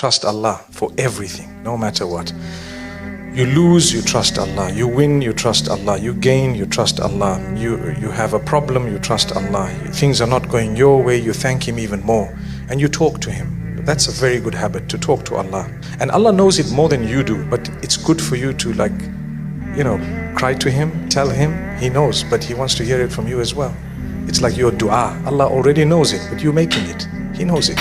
Trust Allah for everything, no matter what. You lose, you trust Allah. You win, you trust Allah. You gain, you trust Allah. You have a problem, you trust Allah. Things are not going your way, you thank Him even more. And you talk to Him. That's a very good habit, to talk to Allah. And Allah knows it more than you do, but it's good for you to cry to Him, tell Him. He knows, but He wants to hear it from you as well. It's like your dua. Allah already knows it, but you're making it. He knows it.